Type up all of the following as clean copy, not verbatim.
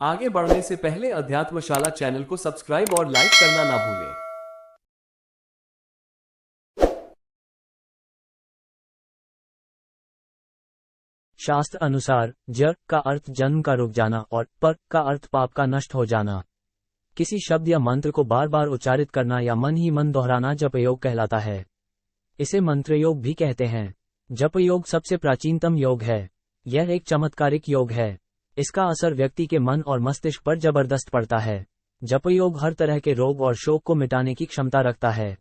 आगे बढ़ने से पहले अध्यात्मशाला चैनल को सब्सक्राइब और लाइक करना ना भूलें। शास्त्र अनुसार ज का अर्थ जन्म का रुक जाना और प का अर्थ पाप का नष्ट हो जाना। किसी शब्द या मंत्र को बार बार उच्चारित करना या मन ही मन दोहराना जपयोग कहलाता है। इसे मंत्र योग भी कहते हैं। जप योग सबसे प्राचीनतम योग है। यह एक चमत्कारिक योग है। इसका असर व्यक्ति के मन और मस्तिष्क पर जबरदस्त पड़ता है। जप योग हर तरह के रोग और शोक को मिटाने की क्षमता रखता है।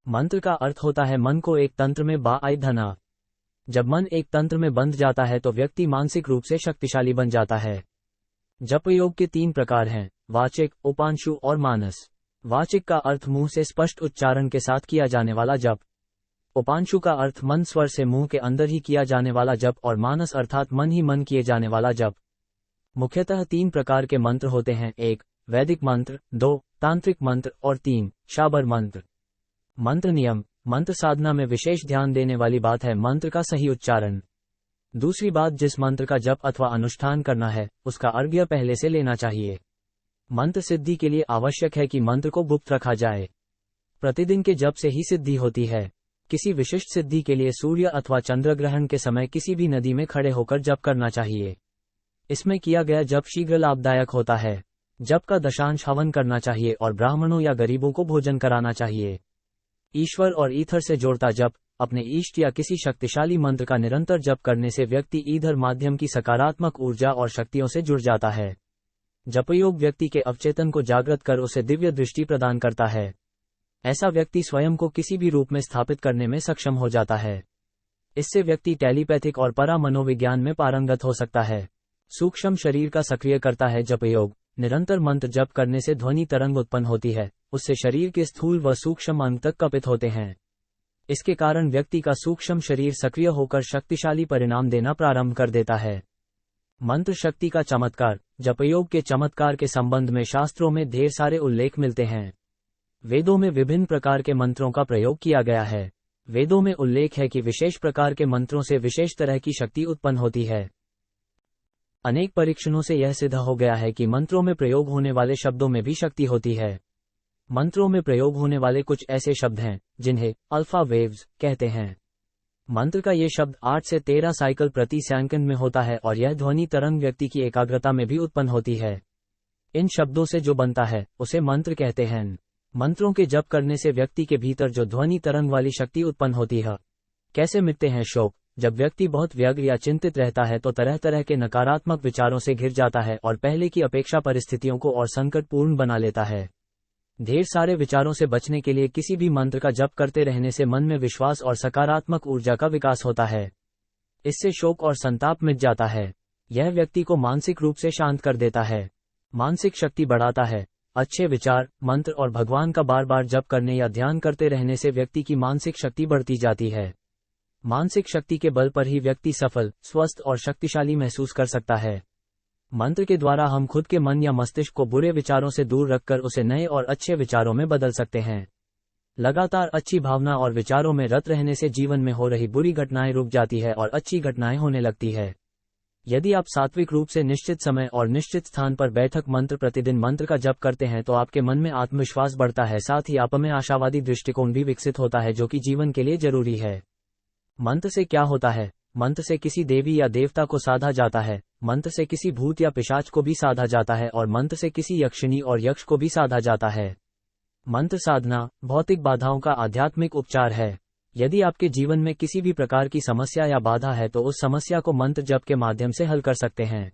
मंत्र का अर्थ होता है मन को एक तंत्र में बांधना। जब मन एक तंत्र में बंध जाता है तो व्यक्ति मानसिक रूप से शक्तिशाली बन जाता है। जप योग के 3 प्रकार हैं: वाचिक, उपांशु और मानस। वाचिक का अर्थ मुंह से स्पष्ट उच्चारण के साथ किया जाने वाला जप। उपांशु का अर्थ मन स्वर से मुंह के अंदर ही किया जाने वाला जप और मानस अर्थात मन ही मन किए जाने वाला जप। मुख्यतः 3 प्रकार के मंत्र होते हैं: 1 वैदिक मंत्र, 2 तांत्रिक मंत्र और 3 शाबर मंत्र। मंत्र नियम: मंत्र साधना में विशेष ध्यान देने वाली बात है मंत्र का सही उच्चारण। दूसरी बात, जिस मंत्र का जप अथवा अनुष्ठान करना है उसका अर्घ्य पहले से लेना चाहिए। मंत्र सिद्धि के लिए आवश्यक है कि मंत्र को गुप्त रखा जाए। प्रतिदिन के जप से ही सिद्धि होती है। किसी विशिष्ट सिद्धि के लिए सूर्य अथवा चंद्र ग्रहण के समय किसी भी नदी में खड़े होकर जप करना चाहिए। इसमें किया गया जप शीघ्र लाभदायक होता है। जप का दशांश हवन करना चाहिए और ब्राह्मणों या गरीबों को भोजन कराना चाहिए। ईश्वर और ईथर से जोड़ता जप: अपने इष्ट या किसी शक्तिशाली मंत्र का निरंतर जप करने से व्यक्ति ईधर माध्यम की सकारात्मक ऊर्जा और शक्तियों से जुड़ जाता है। जपयोग व्यक्ति के अवचेतन को जागृत कर उसे दिव्य दृष्टि प्रदान करता है। ऐसा व्यक्ति स्वयं को किसी भी रूप में स्थापित करने में सक्षम हो जाता है। इससे व्यक्ति टेलीपैथिक और परा मनोविज्ञान में पारंगत हो सकता है। सूक्ष्म शरीर का सक्रिय करता है जपयोग। निरंतर मंत्र जप करने से ध्वनि तरंग उत्पन्न होती है। उससे शरीर के स्थूल व सूक्ष्म अंग तक कपित होते हैं। इसके कारण व्यक्ति का सूक्ष्म शरीर सक्रिय होकर शक्तिशाली परिणाम देना प्रारंभ कर देता है। मंत्र शक्ति का चमत्कार: जपयोग के चमत्कार के संबंध में शास्त्रों में ढेर सारे उल्लेख मिलते हैं। वेदों में विभिन्न प्रकार के मंत्रों का प्रयोग किया गया है। वेदों में उल्लेख है कि विशेष प्रकार के मंत्रों से विशेष तरह की शक्ति उत्पन्न होती है। अनेक परीक्षणों से यह सिद्ध हो गया है कि मंत्रों में प्रयोग होने वाले शब्दों में भी शक्ति होती है। मंत्रों में प्रयोग होने वाले कुछ ऐसे शब्द हैं जिन्हें अल्फा वेव्स कहते हैं। मंत्र का ये शब्द 8 से 13 साइकिल प्रति सेकंड में होता है और यह ध्वनि तरंग व्यक्ति की एकाग्रता में भी उत्पन्न होती है। इन शब्दों से जो बनता है उसे मंत्र कहते हैं। मंत्रों के जप करने से व्यक्ति के भीतर जो ध्वनि तरंग वाली शक्ति उत्पन्न होती है। कैसे मिटते हैं शोक? जब व्यक्ति बहुत व्यग्र या चिंतित रहता है तो तरह तरह के नकारात्मक विचारों से घिर जाता है और पहले की अपेक्षा परिस्थितियों को और संकटपूर्ण बना लेता है। ढेर सारे विचारों से बचने के लिए किसी भी मंत्र का जप करते रहने से मन में विश्वास और सकारात्मक ऊर्जा का विकास होता है। इससे शोक और संताप मिट जाता है। यह व्यक्ति को मानसिक रूप से शांत कर देता है, मानसिक शक्ति बढ़ाता है। अच्छे विचार, मंत्र और भगवान का बार बार जप करने या ध्यान करते रहने से व्यक्ति की मानसिक शक्ति बढ़ती जाती है। मानसिक शक्ति के बल पर ही व्यक्ति सफल, स्वस्थ और शक्तिशाली महसूस कर सकता है। मंत्र के द्वारा हम खुद के मन या मस्तिष्क को बुरे विचारों से दूर रखकर उसे नए और अच्छे विचारों में बदल सकते हैं। लगातार अच्छी भावना और विचारों में रत रहने से जीवन में हो रही बुरी घटनाएं रुक जाती है और अच्छी घटनाएं होने लगती है। यदि आप सात्विक रूप से निश्चित समय और निश्चित स्थान पर बैठक प्रतिदिन मंत्र का जप करते हैं तो आपके मन में आत्मविश्वास बढ़ता है। साथ ही आप में आशावादी दृष्टिकोण भी विकसित होता है, जो कि जीवन के लिए जरूरी है। मंत्र से क्या होता है? मंत्र से किसी देवी या देवता को साधा जाता है। मंत्र से किसी भूत या पिशाच को भी साधा जाता है और मंत्र से किसी यक्षिणी और यक्ष को भी साधा जाता है। मंत्र साधना भौतिक बाधाओं का आध्यात्मिक उपचार है। यदि आपके जीवन में किसी भी प्रकार की समस्या या बाधा है तो उस समस्या को मंत्र जप के माध्यम से हल कर सकते हैं।